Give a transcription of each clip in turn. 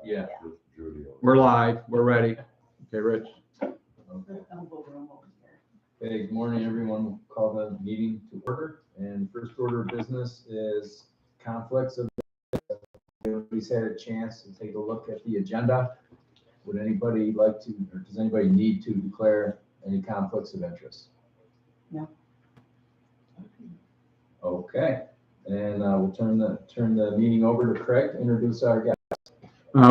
Yeah. We're live. We're ready. Okay, Rich. Okay, good morning, everyone. We'll call the meeting to order. And first order of business is conflicts of interest. Everybody's had a chance to take a look at the agenda. Would anybody like to, or does anybody need to declare any conflicts of interest? No. Okay, and we'll turn the meeting over to Craig to introduce our guest.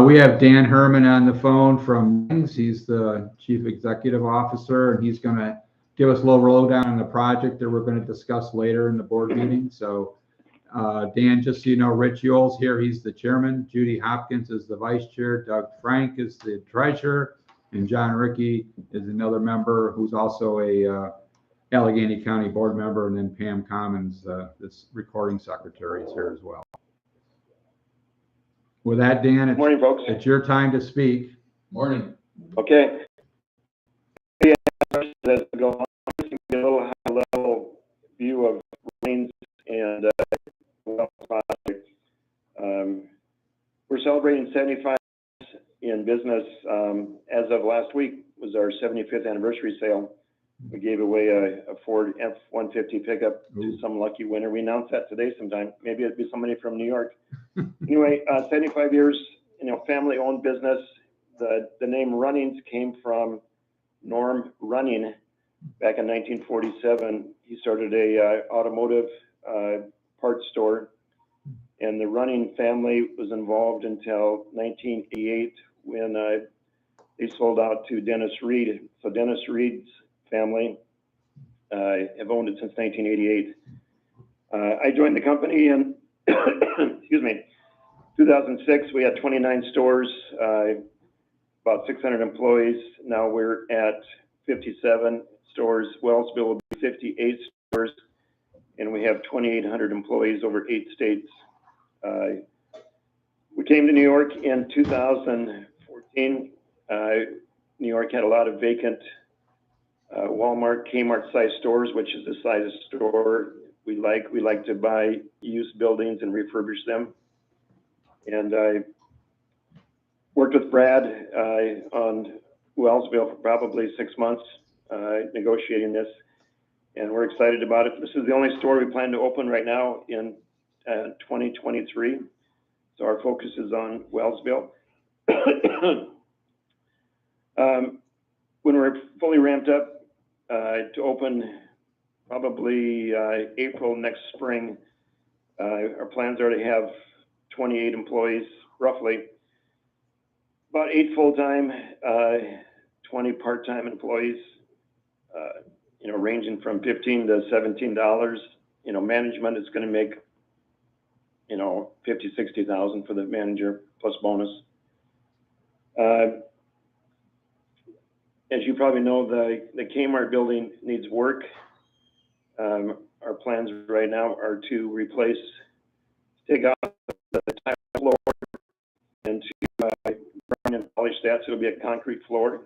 We have Dan Herman on the phone from Rings. He's the Chief Executive Officer, and he's going to give us a little lowdown on the project that we're going to discuss later in the board meeting. So, Dan, just so you know, Rich Yule's here. He's the chairman. Judy Hopkins is the vice chair. Doug Frank is the treasurer. And John Rickey is another member who's also a Allegheny County board member. And then Pam Commons, this recording secretary, is here as well. With that, Dan, Good morning, folks. It's your time to speak. Morning. Okay. A little high-level view of Rains and well project. We're celebrating 75 in business. As of last week was our 75th anniversary sale. We gave away a Ford F-150 pickup to some lucky winner. We announced that today sometime. Maybe it'd be somebody from New York. Anyway, 75 years, family-owned business. The name Runnings came from Norm Running. Back in 1947, he started a automotive parts store, and the Running family was involved until 1988 when they sold out to Dennis Reed. So Dennis Reed's family have owned it since 1988. I joined the company in, excuse me, 2006. We had 29 stores, about 600 employees. Now we're at 57 stores. Wellsville will be 58 stores, and we have 2,800 employees over 8 states. We came to New York in 2014. New York had a lot of vacant Walmart, Kmart size stores, which is the size of store we like. We like to buy used buildings and refurbish them. And I worked with Brad on Wellsville for probably 6 months, negotiating this, and we're excited about it. This is the only store we plan to open right now in 2023. So our focus is on Wellsville. When we're fully ramped up to open probably April next spring, our plans are to have 28 employees, roughly, about 8 full-time, 20 part-time employees, ranging from $15 to $17. Management is going to make, $50,000, $60,000 for the manager plus bonus. As you probably know, the Kmart building needs work. Our plans right now are to take out the tile floor and to grind and polish that, so it'll be a concrete floor.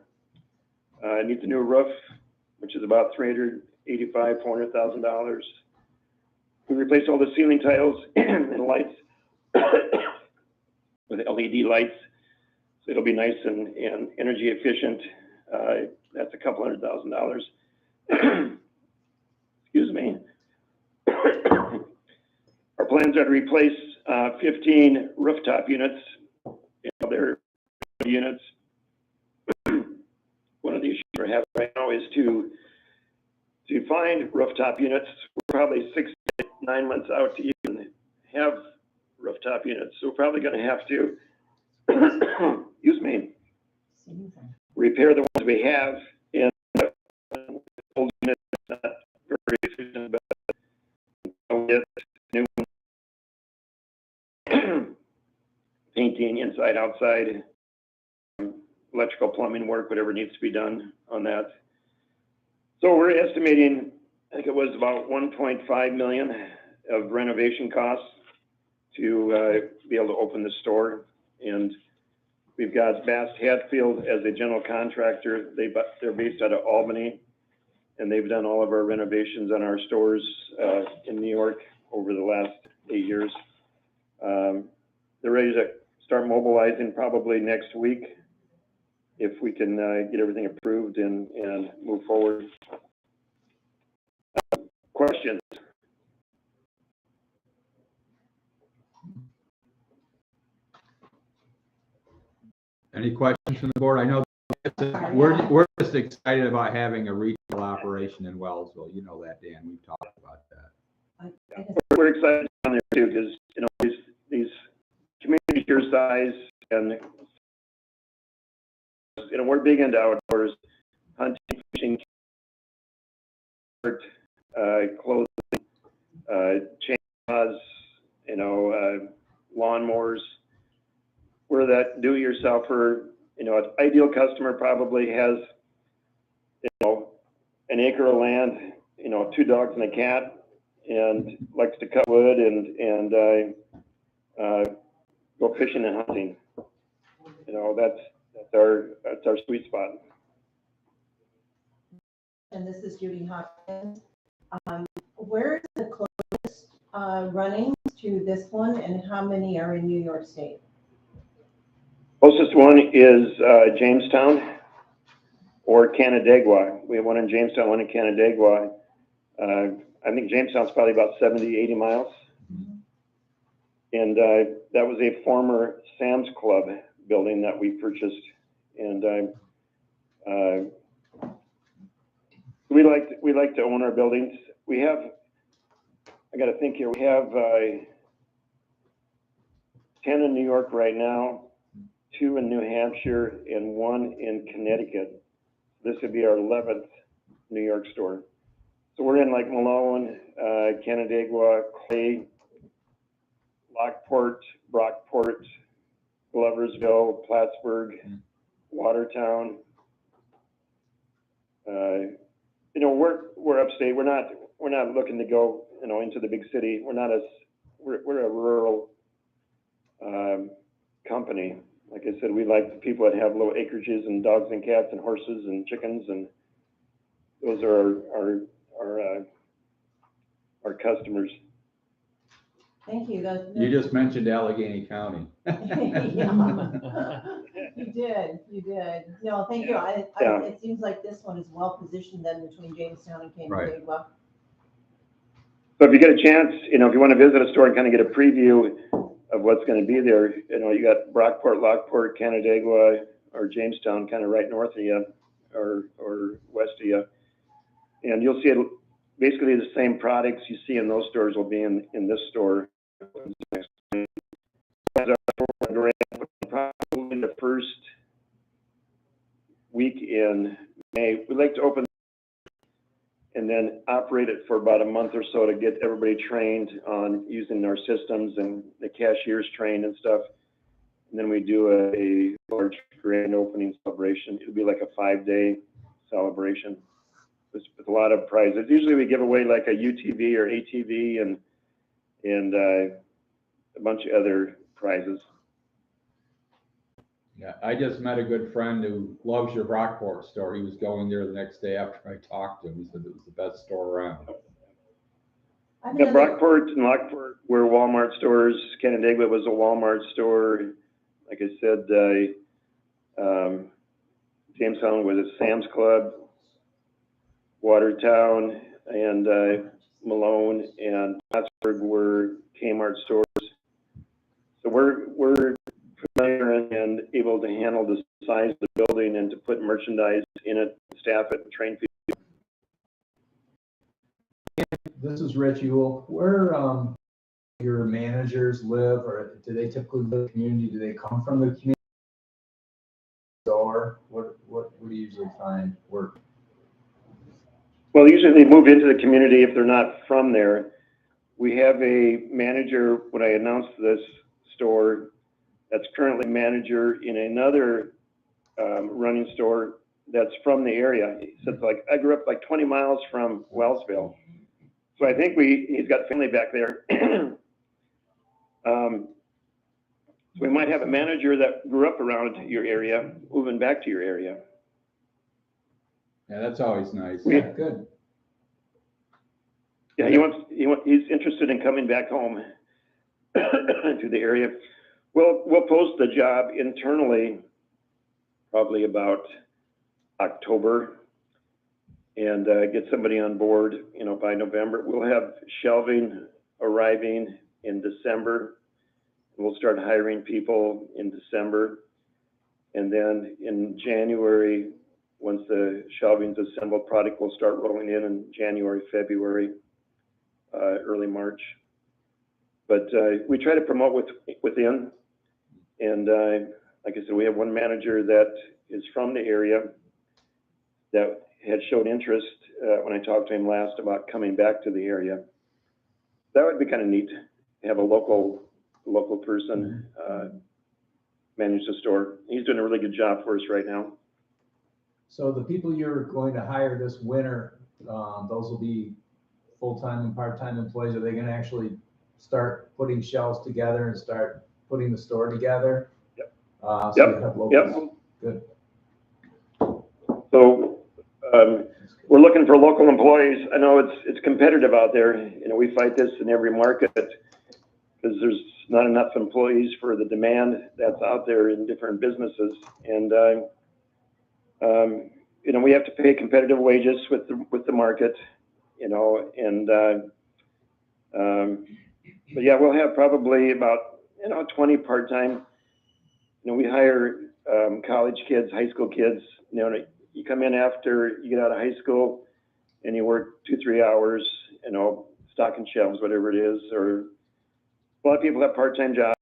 It needs a new roof, which is about $385,000, $400,000. We replaced all the ceiling tiles and lights with LED lights, so it'll be nice and energy efficient. That's a couple $100,000. Excuse me. Our plans are to replace 15 rooftop units. They're units. One of the issues we're having right now is to find rooftop units. We're probably 6 to 9 months out to even have rooftop units. So we're probably going to have to, excuse me, repair the ones we have, and old units not very efficient, but don't get new painting inside, outside, electrical, plumbing work, whatever needs to be done on that. So we're estimating, I think it was about $1.5 million of renovation costs to be able to open the store. And we've got Bass Hatfield as a general contractor. They're based out of Albany, and they've done all of our renovations on our stores in New York over the last 8 years. They're ready to start mobilizing probably next week if we can get everything approved and move forward. Questions? Any questions from the board? I know we're just excited about having a retail operation in Wellsville. You know that, Dan. We've talked about that. We're excited down there too, because you know these communities your size, and you know we're big into outdoors, hunting, fishing, clothing, chainsaws, you know, lawnmowers. We're that do-it-yourselfer. You know, an ideal customer probably has, you know, an acre of land, you know, 2 dogs and a cat, and likes to cut wood and go fishing and hunting. You know, that's our sweet spot. And this is Judy Hopkins. Where is the closest running to this one, and how many are in New York State? Closest one is Jamestown or Canandaigua. We have one in Jamestown, one in Canandaigua. I think Jamestown's probably about 70, 80 miles. And that was a former Sam's Club building that we purchased. And we like to own our buildings. We have, I got to think here, we have 10 in New York right now, 2 in New Hampshire, and 1 in Connecticut. This would be our 11th New York store. So we're in like Malone, Canandaigua, Clay, Lockport, Brockport, Gloversville, Plattsburgh, Watertown. You know, we're upstate. We're not looking to go, you know, into the big city. We're a rural company. Like I said, we like the people that have little acreages and dogs and cats and horses and chickens, and those are our customers. Thank you. You just mentioned Allegheny County. Yeah. You did. No, thank you. It seems like this one is well positioned then between Jamestown and Canandaigua. So if you get a chance, you know, if you want to visit a store and kind of get a preview of what's going to be there, you know, you got Brockport, Lockport, Canandaigua, or Jamestown kind of right north of you or west of you. And you'll see it, basically the same products you see in those stores will be in this store. Probably the first week in May. We like to open and then operate it for about a month or so to get everybody trained on using our systems and the cashiers trained and stuff. And then we do a large grand opening celebration. It'll be like a 5-day celebration with a lot of prizes. Usually we give away like a UTV or ATV and a bunch of other prizes. Yeah, I just met a good friend who loves your Brockport store. He was going there the next day after I talked to him. He said it was the best store around. Yeah, Brockport and Lockport were Walmart stores. Canandaigua was a Walmart store. Like I said, Jamestown was a Sam's Club. Watertown and Malone and Plattsburgh were Kmart stores. So we're familiar and able to handle the size of the building and to put merchandise in it, staff it, and train people. This is Rich Ewell. Where your managers live, or do they typically live in the community? Do they come from the community? Or what do you usually find work? Well, usually they move into the community if they're not from there. We have a manager, when I announced this store, that's currently manager in another running store that's from the area. He said, like, I grew up like 20 miles from Wellsville. So I think he's got family back there. So we might have a manager that grew up around your area, moving back to your area. Yeah, that's always nice. Yeah, good. Yeah, he's interested in coming back home to the area. We'll post the job internally probably about October and get somebody on board, you know, by November. We'll have shelving arriving in December. We'll start hiring people in December. And then in January, once the shelving's assembled, product will start rolling in January, February, early March. But we try to promote within. And like I said, we have one manager that is from the area that had showed interest when I talked to him last about coming back to the area. That would be kind of neat to have a local person manage the store. He's doing a really good job for us right now. So the people you're going to hire this winter, those will be full-time and part-time employees. Are they going to actually start putting shelves together and start putting the store together? Yep. So Yep. you have locals. Yep. Good. So we're looking for local employees. I know it's competitive out there. You know, we fight this in every market because there's not enough employees for the demand that's out there in different businesses. And you know, we have to pay competitive wages with the market. You know, and but yeah, we'll have probably about 20 part-time. You know, we hire college kids, high school kids. You know, you come in after you get out of high school and you work 2-3 hours, you know, stocking shelves, whatever it is. Or a lot of people have part-time jobs.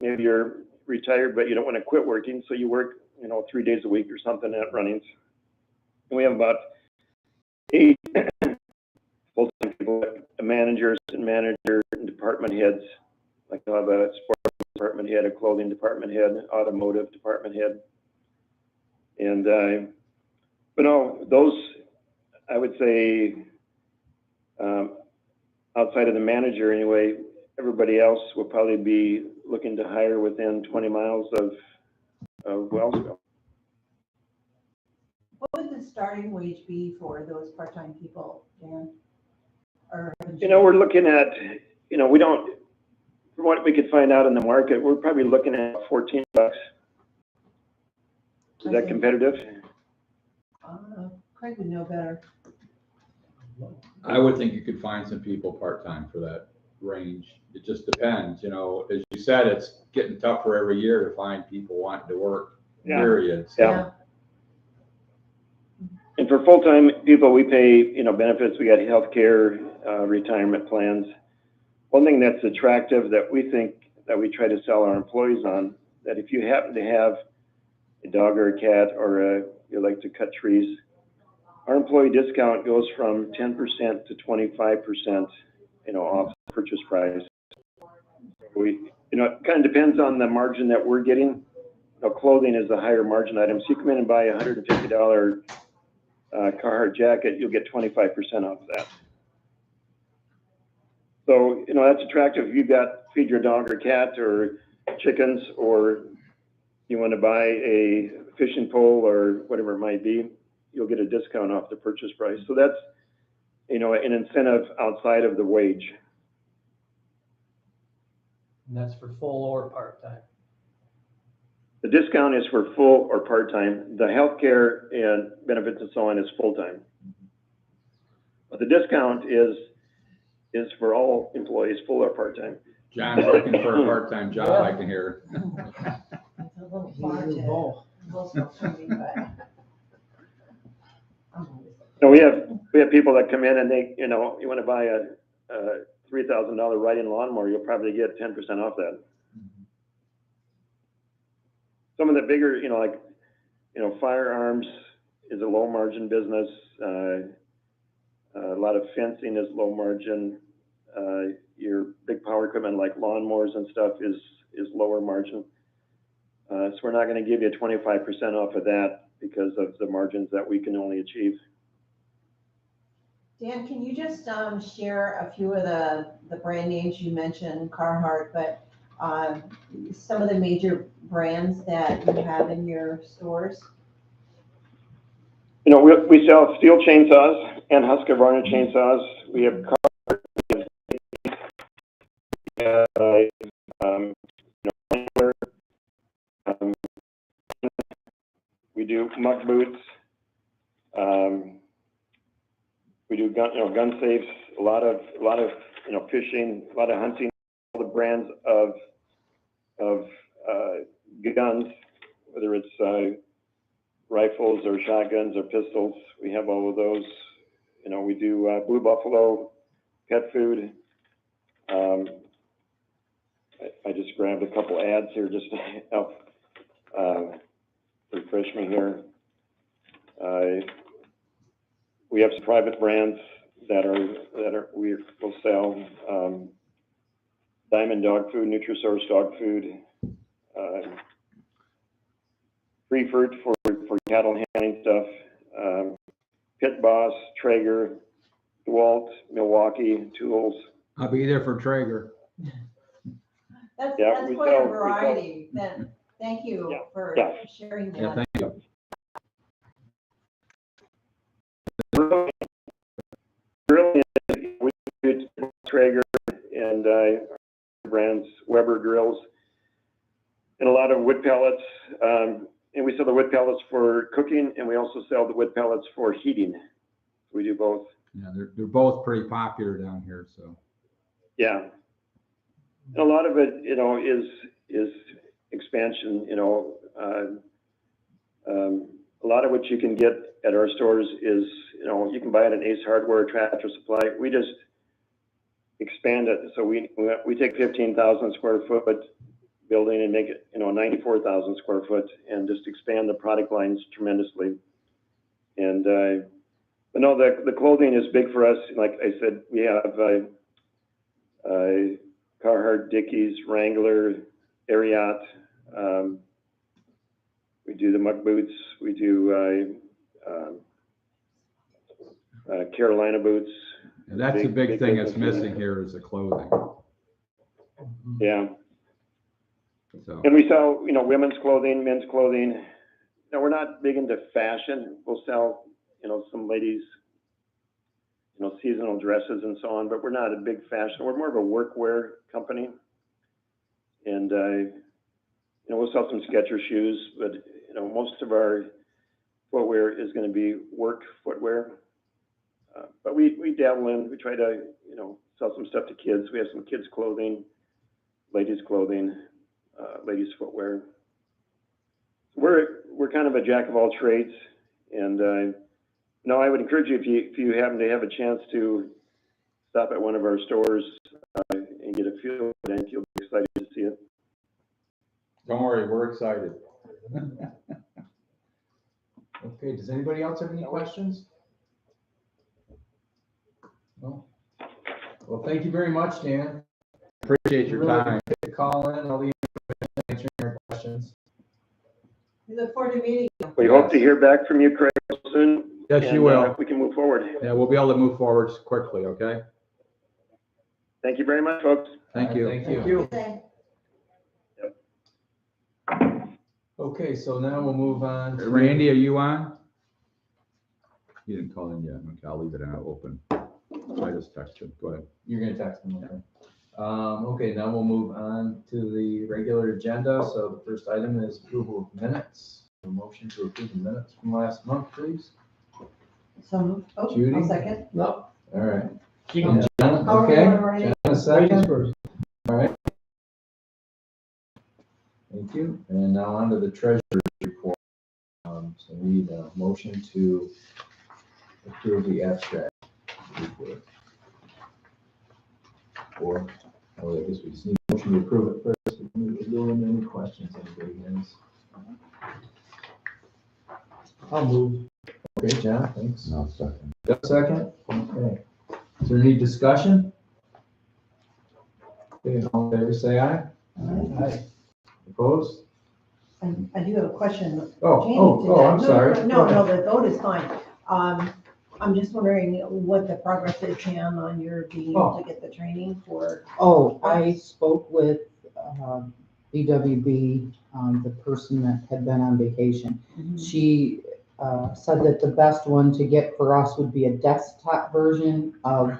Maybe you're retired, but you don't want to quit working, so you work, 3 days a week or something at Runnings. And we have about 8 full-time people, managers and department heads. Like I'll have a sports department head, a clothing department head, automotive department head. And, but no, those, I would say, outside of the manager anyway, everybody else will probably be looking to hire within 20 miles of Wellsville. What would the starting wage be for those part-time people, Dan? Or We're looking at, we don't, from what we could find out in the market, we're probably looking at $14. Is that competitive? Craig would know better. I would think you could find some people part-time for that range. It just depends, as you said, it's getting tougher every year to find people wanting to work, period. So. Yeah. And for full-time people, we pay, benefits. We got health care, retirement plans. One thing that's attractive that we think that we try to sell our employees on, that if you happen to have a dog or a cat or you like to cut trees, our employee discount goes from 10% to 25%, off the purchase price. It kind of depends on the margin that we're getting. Clothing is a higher margin item. So you come in and buy a $150 Carhartt jacket, you'll get 25% off of that. So, that's attractive. If you've got feed your dog or cat or chickens, or you want to buy a fishing pole or whatever it might be, you'll get a discount off the purchase price. So that's, an incentive outside of the wage. And that's for full or part-time. The discount is for full or part-time. The healthcare and benefits and so on is full-time. But the discount is for all employees, full or part-time. John's looking for a part-time job, I can hear. It's a little far to Wilsonville for me, but I'm always We have people that come in and they, you want to buy a $3,000 riding lawnmower, you'll probably get 10% off that. Some of the bigger, firearms is a low margin business. A lot of fencing is low margin. Your big power equipment like lawnmowers and stuff is lower margin. So we're not going to give you 25% off of that because of the margins that we can only achieve. Dan, can you just share a few of the brand names you mentioned, Carhartt, but some of the major brands that you have in your stores? We sell steel chainsaws and Husqvarna chainsaws. We have Carhartt, We do muck boots. We do gun safes, a lot of fishing, a lot of hunting, all the brands of guns, whether it's rifles or shotguns or pistols. We have all of those. We do Blue Buffalo, pet food. I just grabbed a couple ads here just to help refresh me here. We have some private brands that we will sell. Diamond Dog Food, Nutrisource Dog Food, Free Fruit for cattle handling stuff, Pit Boss, Traeger, DeWalt, Milwaukee, Tools. I'll be there for Traeger. That's we quite sell- a variety. Then, thank you for Yeah. sharing Yeah, that. thank you. Really, we do Traeger and brands, Weber grills, and a lot of wood pellets. And we sell the wood pellets for cooking, and we also sell the wood pellets for heating. We do both. Yeah, they're both pretty popular down here, so. Yeah. And a lot of it, is expansion, a lot of what you can get at our stores is, you can buy it at Ace Hardware, Tractor Supply. We just expand it. So we take 15,000 square foot building and make it, 94,000 square foot, and just expand the product lines tremendously. And, but no, the clothing is big for us. Like I said, we have, Carhartt, Dickies, Wrangler, Ariat. We do the muck boots. We do Carolina boots. And that's a big thing that's business. missing here is the clothing. Yeah. So, And we sell, women's clothing, men's clothing. Now, we're not big into fashion. We'll sell, some ladies, seasonal dresses and so on, but we're not a big fashion. We're more of a workwear company. And, we'll sell some Skechers shoes, but, most of our footwear is going to be work footwear. But we dabble in, we try to, sell some stuff to kids. We have some kids clothing, ladies clothing, ladies footwear. We're kind of a jack of all trades. And, I would encourage you, if you happen to have a chance to stop at one of our stores and get a feel of it, and you'll be excited to see it. Don't worry, we're excited. Okay, does anybody else have any questions? No? Well, thank you very much, Dan. appreciate your Really time. appreciate the call in, all the information, answering your questions. We look forward to meeting you. We hope to hear back from you, Craig, soon. Yes, and, you will. we can move forward. Yeah, we'll be able to move forward quickly, okay? Thank you very much, folks. Thank you. Thank Thank you. you. Say. Okay, so now we'll move on to. Randy, are you on? You didn't call in yet. Okay, I'll leave it open. I just texted him. Go ahead. You're gonna text them, okay. Okay, now we'll move on to the regular agenda. So the first item is approval of minutes. A motion to approve the minutes from last month, please. So, Judy? I'll second. No. All right. Keep Jenna, How are we okay. doing, Randy? Jenna, ladies second. first. All right. Thank you. And now on to the treasurer's report. So we need a motion to approve the abstract report. Or, I guess we just need a motion to approve it first. We'll go into any questions anybody has. I'll move. Okay, John, thanks. No, second. Just a second? Okay. Is there any discussion? Okay, all in favor, say aye. Aye. Opposed? I do have a question. Jamie, I'm no, sorry. No, the vote is fine. I'm just wondering what the progress is, Pam, on your being able to get the training for. Oh, I spoke with BWB, the person that had been on vacation. She said that the best one to get for us would be a desktop version of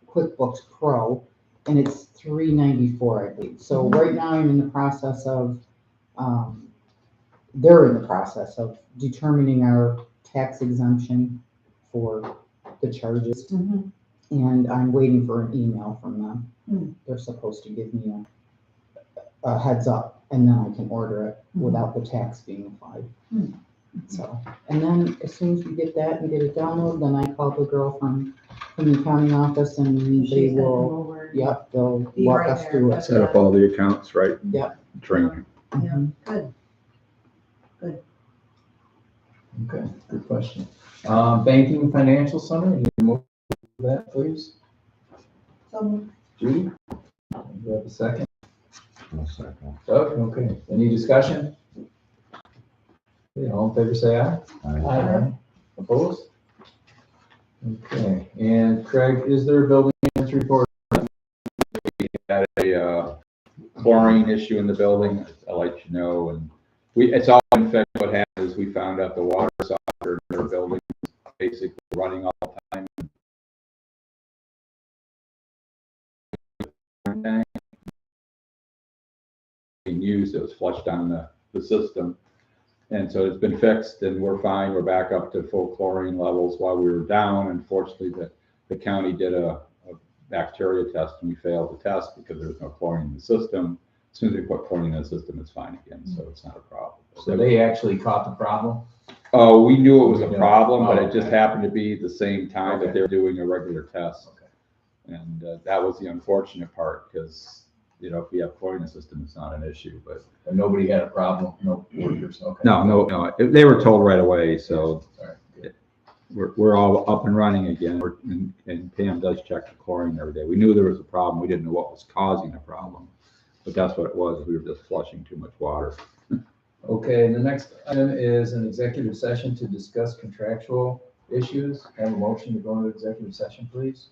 QuickBooks Pro, and it's $394, I believe. So right now I'm in the process of they're in the process of determining our tax exemption for the charges. Mhm. And I'm waiting for an email from them. Hmm. They're supposed to give me a heads up, and then I can order it without the tax being applied. Hmm. So, and then as soon as we get that and get it downloaded, then I call the girl from the accounting office and they She's gonna come will, over. yep, they'll Be walk right us there. through it. Set up all the accounts, right? Yep. Training. Yeah, good. Okay, good question. Banking and financial summary, need a motion for that, please? So, Judy? Do you have a second? One second. Doug, okay. Any discussion? Okay, all in favor, say aye. Aye. Opposed? Okay, and Craig, is there a building maintenance report? Had a chlorine issue in the building, I'll let you know, and it's all been fixed. What happened is we found out the water softener in their building is basically running all the time. Being used, it was flushed down the system. And so it's been fixed and we're fine. We're back up to full chlorine levels. While we were down, unfortunately, the county did a bacteria test and we failed the test because there was no chlorine in the system. As soon as we put chlorine in the system, it's fine again, so it's not a problem. So they actually caught the problem? Oh, we knew it was a We knew. problem, but Oh, it just okay. happened to be the same time that Okay. they were doing a regular test. Okay. And that was the unfortunate part because, you know, if we have chlorine in the system, it's not an issue, but And nobody had a problem, no workers, okay. no, they were told right away, so All right, good. we're all up and running again. And Pam does check the chlorine every day. We knew there was a problem. We didn't know what was causing the problem, but that's what it was. We were just flushing too much water. Okay, and the next item is an executive session to discuss contractual issues. Have a motion to go into executive session, please?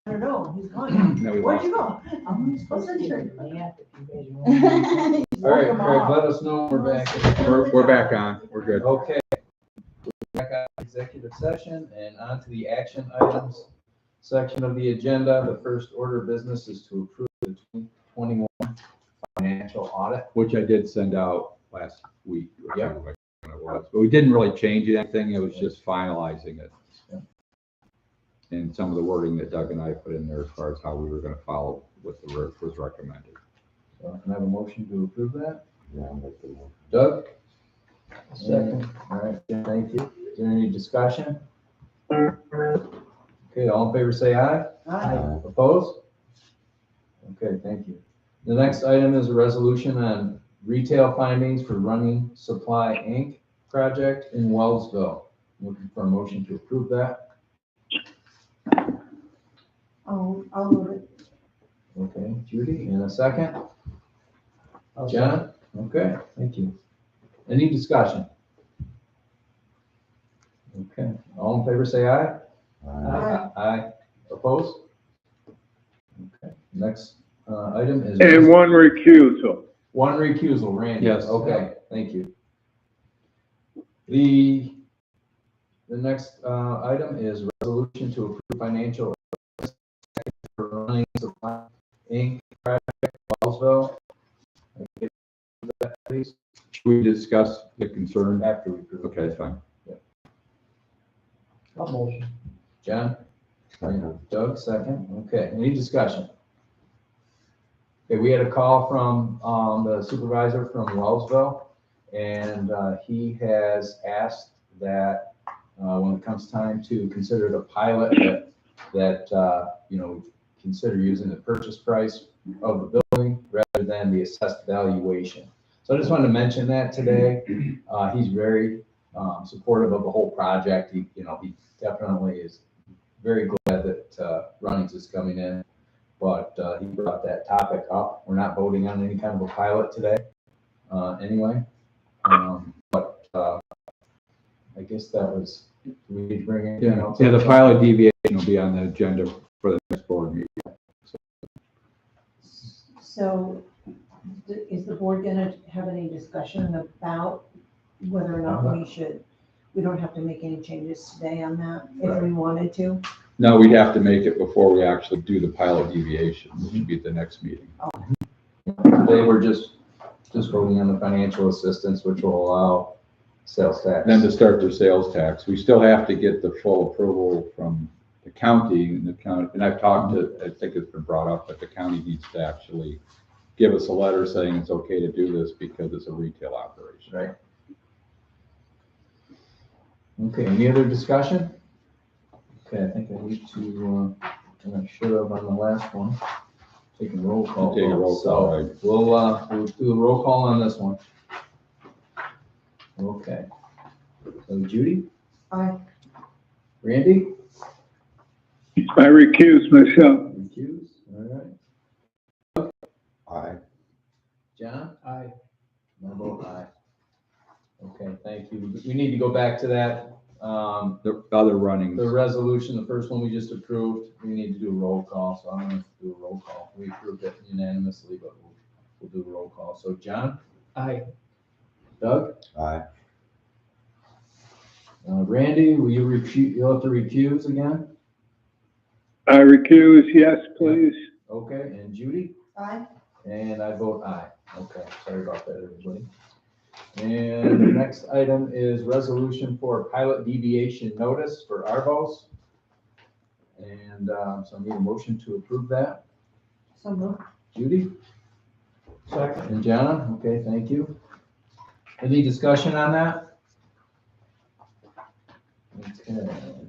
I don't know, he's gone. No, we Where'd you lost go? I'm supposed to Listen to turn her. my app if you guys want. All right, Craig, let us know when we're back. We're back on. We're good. Okay. We're back on executive session and on to the action items section of the agenda. The first order of business is to approve the 2021 financial audit. Which I did send out last week. or Yep. something like when it was. But we didn't really change anything. It was just finalizing it. Yep. And some of the wording that Doug and I put in there as far as how we were going to follow what was recommended. So can I have a motion to approve that? Yeah, I'll make the motion. Doug? Second. All right, Jim, thank you. Is there any discussion? Okay, all in favor, say aye. Hi. Opposed? Okay, thank you. The next item is a resolution on retail findings for Running Supply Inc. project in Wellsville. Looking for a motion to approve that. I'll move it. Okay, Judy, in a second. Jenna? Okay, thank you. Any discussion? Okay, all in favor, say aye. Aye. Aye. Opposed? Okay, next item is. And one recusal. One recusal, Randy. Yes. Okay, thank you. The next item is resolution to approve financial for Running Supply Inc. project, Wellsville. Please, Should we discuss the concern? after we approve. Okay, fine. Motion. John? Doug, second. Okay, any discussion? Okay, we had a call from the supervisor from Wellsville, and he has asked that when it comes time to consider the pilot, that you know, consider using the purchase price of the building rather than the assessed valuation. So I just wanted to mention that today. He's very supportive of the whole project. He definitely is very glad that Runnings is coming in, but he brought that topic up. We're not voting on any kind of a pilot today, anyway. But I guess that was, we need to bring anything else Yeah, up? the pilot deviation will be on the agenda for the next board meeting. So is the board gonna have any discussion about whether or not we don't have to make any changes today on that if we wanted to? No, we'd have to make it before we actually do the pilot deviation, which would be at the next meeting. Today, we're just voting on the financial assistance, which will allow sales tax. Then to start their sales tax, we still have to get the full approval from the county, and I've talked to, I think it's been brought up, that the county needs to actually give us a letter saying it's okay to do this because it's a retail operation. Right. Okay, any other discussion? Okay, I think I need to, and I should have on the last one, taking roll call. Take a roll call, So right. we'll do a roll call on this one. Okay. So Judy? Aye. Randy? I recuse myself. Recuse, all right. Aye. John? Aye. I vote aye. Okay, thank you. We need to go back to that, The other runnings, the resolution, the first one we just approved, we need to do a roll call, so I'm gonna do a roll call. We approved it unanimously, but we'll do a roll call. So John? Aye. Doug? Aye. Randy, will you you'll have to recuse again? I recuse, yes, please. Okay, and Judy? Aye. And I vote aye. Okay, sorry about that, everybody. And the next item is resolution for pilot deviation notice for Arvos. And so I need a motion to approve that. So moved. Judy? Second. And Jana? Okay, thank you. Any discussion on that? Okay,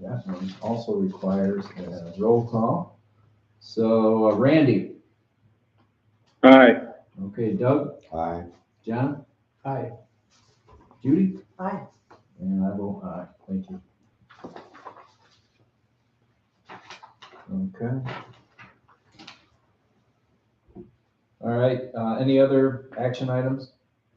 that one also requires a roll call. So Randy? Aye. Okay, Doug? Aye. John? Aye. Judy? Aye. And I vote aye. Thank you. Okay. All right, any other action items?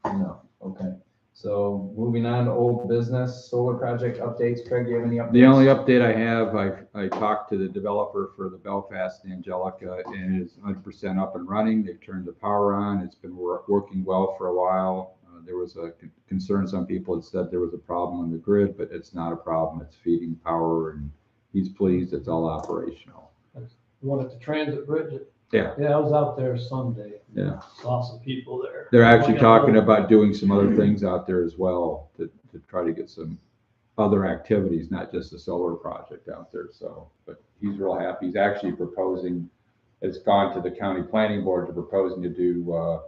No, okay. So moving on to old business, solar project updates. Craig, do you have any updates? The only update I have, I talked to the developer for the Belfast Angelica, and it's 100% up and running. They've turned the power on. It's been working well for a while. There was a concern, some people had said there was a problem on the grid, but it's not a problem. It's feeding power, and he's pleased. It's all operational. The one at the transit bridge? Yeah. Yeah, I was out there Sunday. Yeah. Saw some people there. They're actually talking about doing some other things out there as well to try to get some other activities, not just a solar project out there. So, but he's real happy. He's actually proposing, it's gone to the county planning board to proposing to do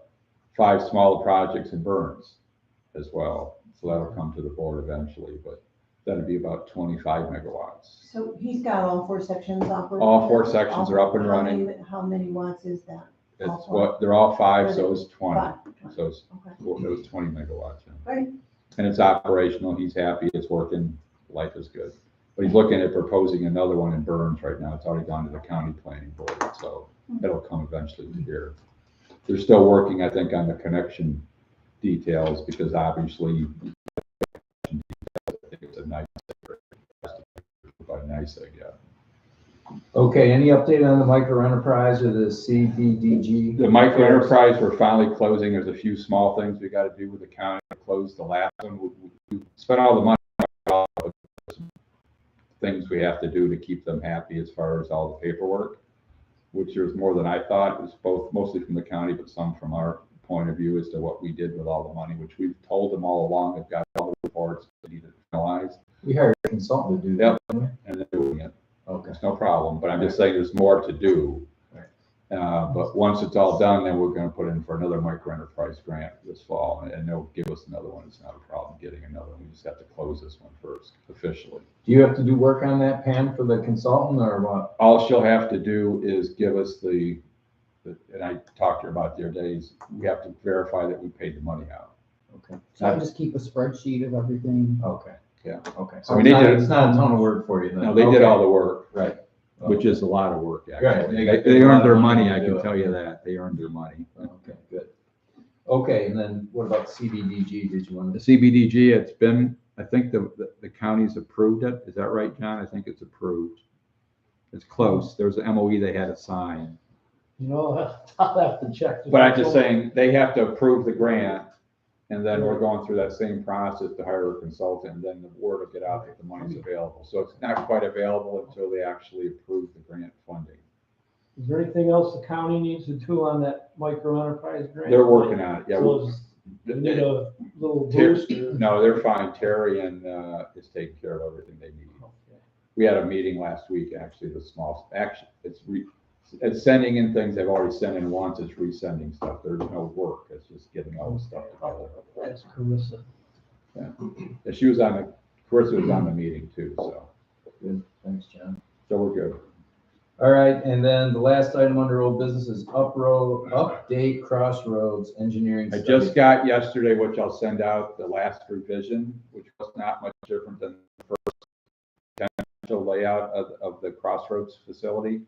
5 smaller projects in Burns as well. So that'll come to the board eventually, but that'd be about 25 megawatts. So he's got all 4 sections operating? All 4 sections are up and running. How many watts is that? It's what, they're all 5, so it's 20. 5. So it's, Okay. it was 20 megawatts. Yeah. Great. And it's operational. He's happy. It's working. Life is good. But he's looking at proposing another one in Burns right now. It's already gone to the county planning board, so it'll come eventually to here. They're still working, I think, on the connection details because obviously I think it's a nice by NICEAG, yeah. Okay, any update on the micro enterprise or the CDBG? The micro enterprise, we're finally closing. There's a few small things we got to do with the county to close the last one. We spent all the money on things we have to do to keep them happy as far as all the paperwork, which was more than I thought. It was both mostly from the county, but some from our point of view as to what we did with all the money, which we've told them all along. They've got all the reports they need to finalize. We hired a consultant to do that. Yep, and they're doing it. Okay. It's no problem, but I'm just saying there's more to do. But once it's all done, then we're gonna put in for another micro enterprise grant this fall, and they'll give us another one. It's not a problem getting another one. We just have to close this one first officially. Do you have to do work on that, Pam, for the consultant or what? All she'll have to do is give us and I talked to her about the other days, we have to verify that we paid the money out. Okay. So I just keep a spreadsheet of everything. Okay. Yeah. Okay. I So mean, it's not a ton of work for you then? No, they did Okay. all the work, Right. which is a lot of work, Right, actually. they They got a lot earned of their money money, to I do can it. tell you that. They earned their money. Okay, good. Okay, and then what about CBDG? Did you want The to? CBDG, it's been, I think the county's approved it. Is that right, John? I think it's approved. It's close. There was an MOE they had to sign. You know, I'll have to check. But I'm just saying, they have to approve the grant, and then we're going through that same process to hire a consultant, and then the word will get out that the money's available. So it's not quite available until they actually approve the grant funding. Is there anything else the county needs to do on that micro enterprise grant? They're working on it, yeah. So we need a little Ter- boost or? No, they're fine. Terry and is taking care of everything they need. We had a meeting last week, actually, it's sending in things they've already sent in once, it's resending stuff. There's no work, it's just getting all the stuff together. That's Carissa. Yeah, Carissa was on the meeting too, so Good, thanks, John. we're good. All right, and then the last item under old business is update Crossroads engineering I study. just got yesterday, which I'll send out, the last revision, which was not much different than the first potential layout of the Crossroads facility.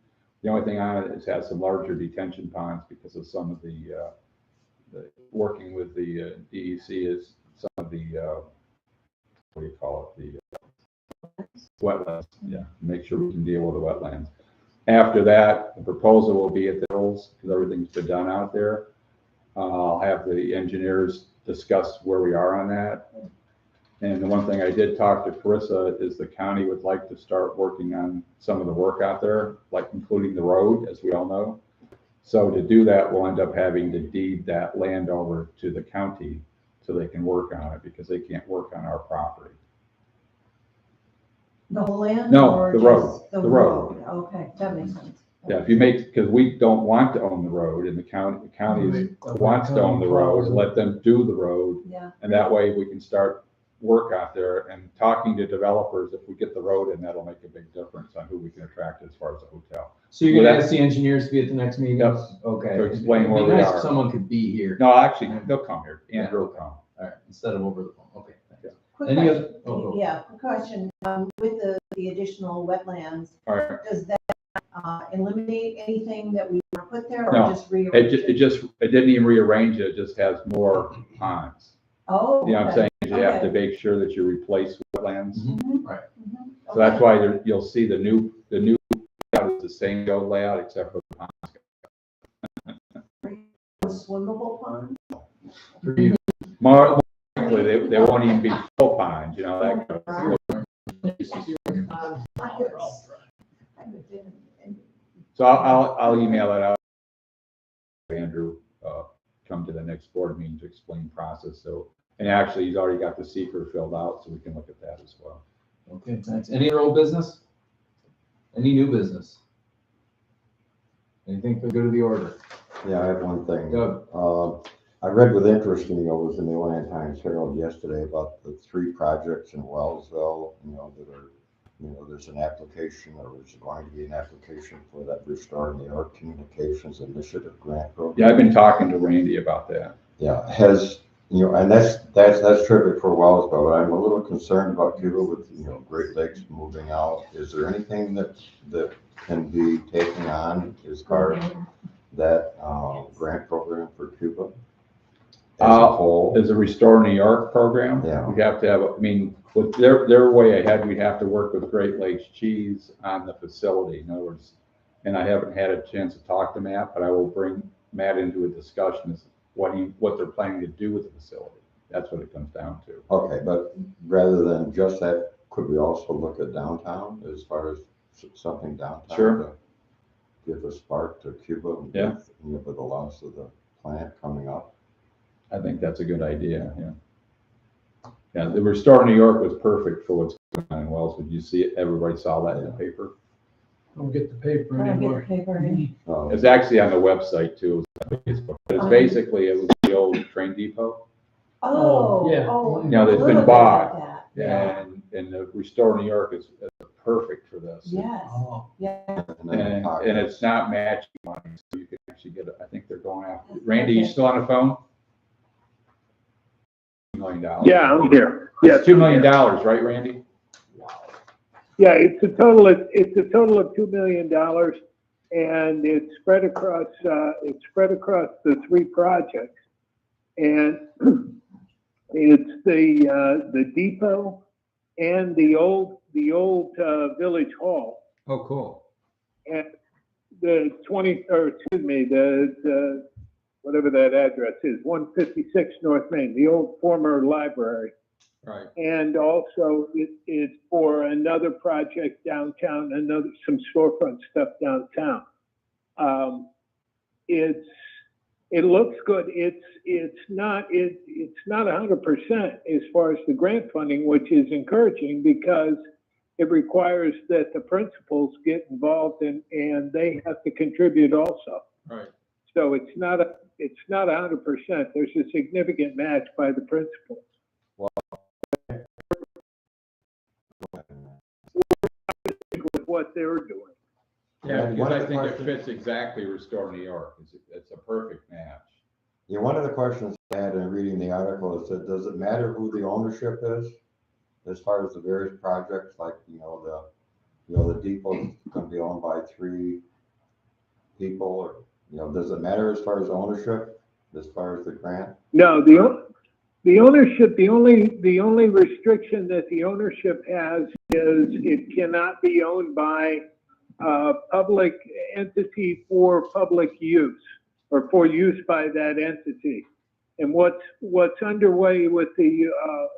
The only thing on it is has some larger detention ponds because of some of the working with the DEC is some of the, what do you call it? The wetlands, yeah, make sure we can deal with the wetlands. After that, the proposal will be at the hills because everything's been done out there. I'll have the engineers discuss where we are on that. And the one thing I did talk to Carissa is the county would like to start working on some of the work out there, like including the road, as we all know. So to do that, we'll end up having to deed that land over to the county so they can work on it because they can't work on our property. The whole land? No, or the just road, The the road. road, okay, that makes sense. Yeah, if you because we don't want to own the road and the county wants to own the road, let them do the road. Yeah, And that way we can start work out there and talking to developers. If we get the road in, that'll make a big difference on who we can attract as far as the hotel. So you're gonna Well, ask the engineers to be at the next meeting? Yep. Okay. To explain It'd be where we nice are. if someone could be here. No, actually, they'll come here. Andrew will come. All right, instead of over the phone, okay. thanks. quick Any question, other? Oh, go. yeah, quick question, with the additional wetlands, All right. does that eliminate anything that we want to put there or No, just rearrange It didn't even rearrange it. It just has more ponds. Oh. You know what I'm okay. saying? you have to make sure that you replace wetlands. Right. So that's why you'll see the new layout is the same old layout except for the ponds. Swimmable pond? More likely, they won't even be full ponds, you know, that kind of. So I'll email it out. Andrew, come to the next board meeting to explain process. So, and actually, he's already got the seeker filled out, so we can look at that as well. Okay, thanks. Any other old business? Any new business? Anything for the good of the order? Yeah, I have one thing. Doug? I read with interest, it was in the Atlantic Times Herald yesterday about the 3 projects in Wellsville, that are, there's an application, or there's going to be an application for that Restoring New York Communications Initiative grant program. Yeah, I've been talking to Randy about that. Yeah, and that's terrific for Wellsville, but I'm a little concerned about Cuba with, Great Lakes moving out. Is there anything that can be taken on as far as that grant program for Cuba as a whole? As a Restore New York program, Yeah. we have to have, with their way ahead, we'd have to work with Great Lakes Cheese on the facility. In other words, and I haven't had a chance to talk to Matt, but I will bring Matt into a discussion as what they're planning to do with the facility. That's what it comes down to. Okay, but rather than just that, could we also look at downtown as far as something downtown? Sure. To give a spark to Cuba Yeah. with the loss of the plant coming up. I think that's a good idea, yeah. Yeah, the Restore New York was perfect for what's going on in Wells. Did you see it? Everybody saw that in the paper? Don't get the paper I don't get anymore. the paper in. It's actually on the website too. It's on Facebook. But it's basically, it was the old train depot. Oh, yeah. oh. Now, that's a been little bit bought. about that. And the Restore New York is perfect for this. Yes, Oh, yeah. And it's not matching money, so you can actually get it. I think they're going after. Randy, you still on the phone? $2 million. Yeah, I'm here. Yes. It's $2 million, right, Randy? Yeah, it's a total of $2 million, and it's spread across the 3 projects. And it's the depot and the old village hall. Oh, cool. And the whatever that address is, 156 North Main, the old former library. Right. And also it's for another project downtown, some storefront stuff downtown. It looks good. It's not 100% as far as the grant funding, which is encouraging because it requires that the principals get involved and they have to contribute also. Right. So it's not 100%. There's a significant match by the principals. With what they're doing. Yeah, And because one of I the think it questions- fits exactly Restore New York. It's a perfect match. Yeah, one of the questions I had in reading the article is that, does it matter who the ownership is? As far as the various projects, like, the depot is gonna be owned by 3 people, or, does it matter as far as ownership, as far as the grant? No, the ownership, the only restriction that the ownership has is it cannot be owned by a public entity for public use or for use by that entity. And what's underway with the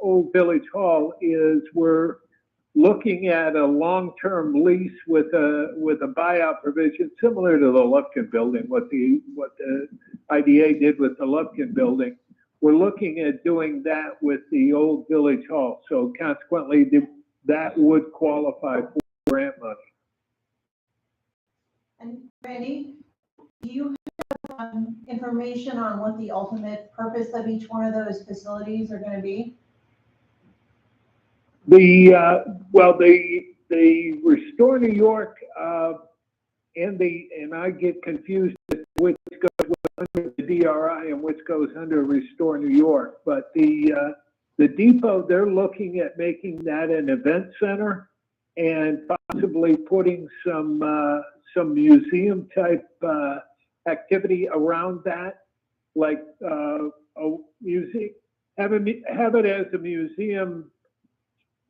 old village hall is we're looking at a long-term lease with a buyout provision similar to the Lufkin building, what the IDA did with the Lufkin building. We're looking at doing that with the old village hall. So consequently, that would qualify for grant money. And Randy, do you have information on what the ultimate purpose of each one of those facilities are gonna be? The Restore New York, and I get confused as to which goes under the DRI and which goes under Restore New York. But the depot, they're looking at making that an event center and possibly putting some museum type activity around that, like a have it as a museum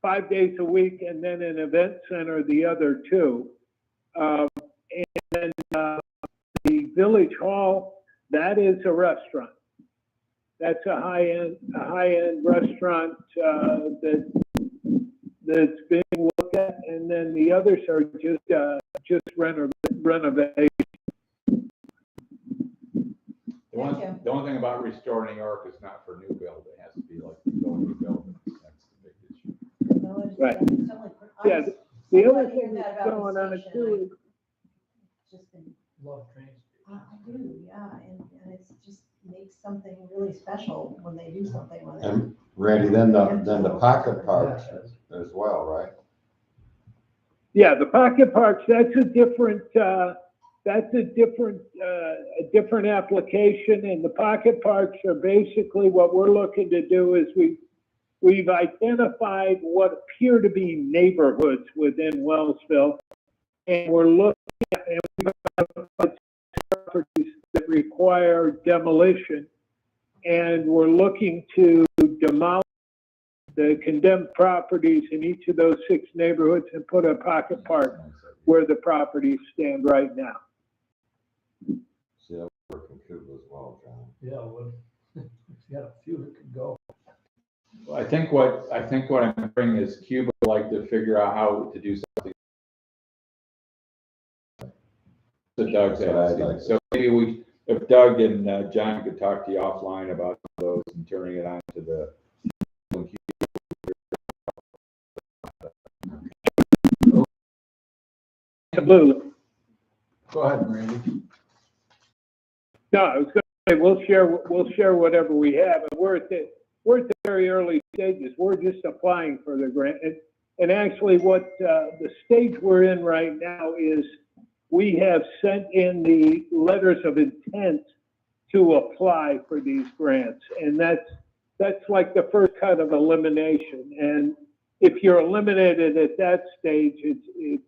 5 days a week, and then an event center the other 2. And then the Village Hall, that is a restaurant. That's a high-end restaurant that's being looked at, and then the others are just renovation. The one thing about Restore New York is not for new build, it has to be like going to build. That's the big issue. Right. Yeah, the other thing that's going on too Love trains. I do, yeah, and it's just makes something really special when they do something with it. And Randy, then the pocket parks as well, right? yeah, the pocket parks, that's a different application, and the pocket parks are basically what we're looking to do is we've identified what appear to be neighborhoods within Wellsville, and we're looking at, and we've identified properties that require demolition, and we're looking to demolish the condemned properties in each of those 6 neighborhoods and put a pocket park where the properties stand right now. See, that would work in Cuba as well, John. Yeah, well, if you got a few that could go. Well, I think what I'm hearing is Cuba would like to figure out how to do something. So Doug's asking. So maybe if Doug and John could talk to you offline about those and turning it on to the. Absolutely. Go ahead, Randy. No, I was going to say we'll share whatever we have, and we're at the very early stages. We're just applying for the grant, and actually, what the stage we're in right now is we have sent in the letters of intent to apply for these grants, and that's like the first kind of elimination. And if you're eliminated at that stage, it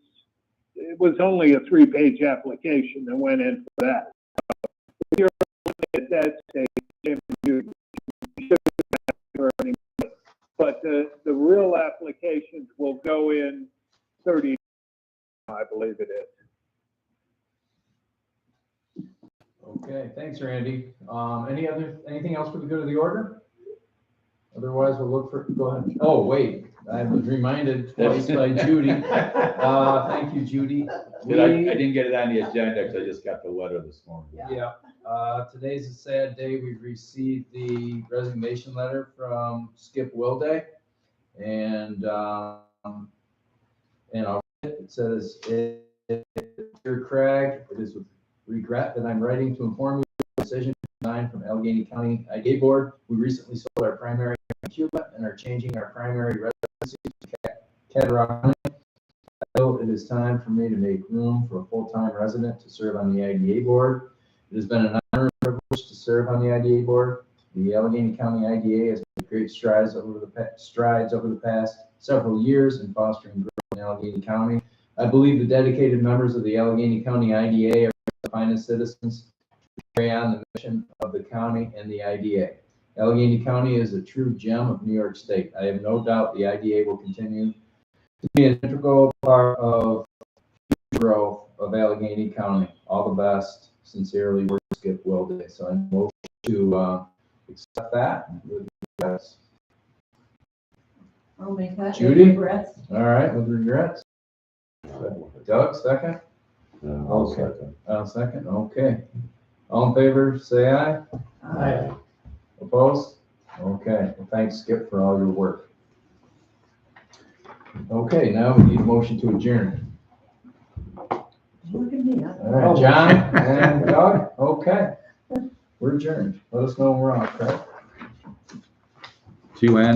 was only a 3-page application that went in for that. If you're at that stage, you shouldn't have for any money. But the real applications will go in 30, I believe it is. Okay, thanks, Randy. Anything else for the good of the order? Otherwise, we'll look for, go ahead. Oh, wait, I was reminded twice by Judy. Thank you, Judy. I didn't get it on the agenda because I just got the letter this morning. Yeah, today's a sad day. We've received the resignation letter from Skip Wilday. And it says, Dear Craig, it is with regret that I'm writing to inform you of the decision to resign from Allegheny County ACIDA Board. We recently sold our primary in Cuba and are changing our primary residency to Cattaraugus. I feel it is time for me to make room for a full-time resident to serve on the IDA Board. It has been an honor and privilege to serve on the IDA Board. The Allegheny County IDA has made great strides over the past several years in fostering growth in Allegheny County. I believe the dedicated members of the Allegheny County IDA are the finest citizens to carry on the mission of the county and the IDA. Allegheny County is a true gem of New York State. I have no doubt the IDA will continue to be an integral part of the growth of Allegheny County. All the best. Sincerely, Skip Wilday. So I move to accept that with regrets. I'll make that. Judy? With regrets. All right, with regrets. Doug, second? I'll second. I'll second, okay. All in favor, say aye. Aye. Opposed? Okay, well, thanks, Skip, for all your work. Okay, now we need a motion to adjourn. Look at me. All right, John and Doug, okay. We're adjourned. Let us know when we're on, Craig. To end.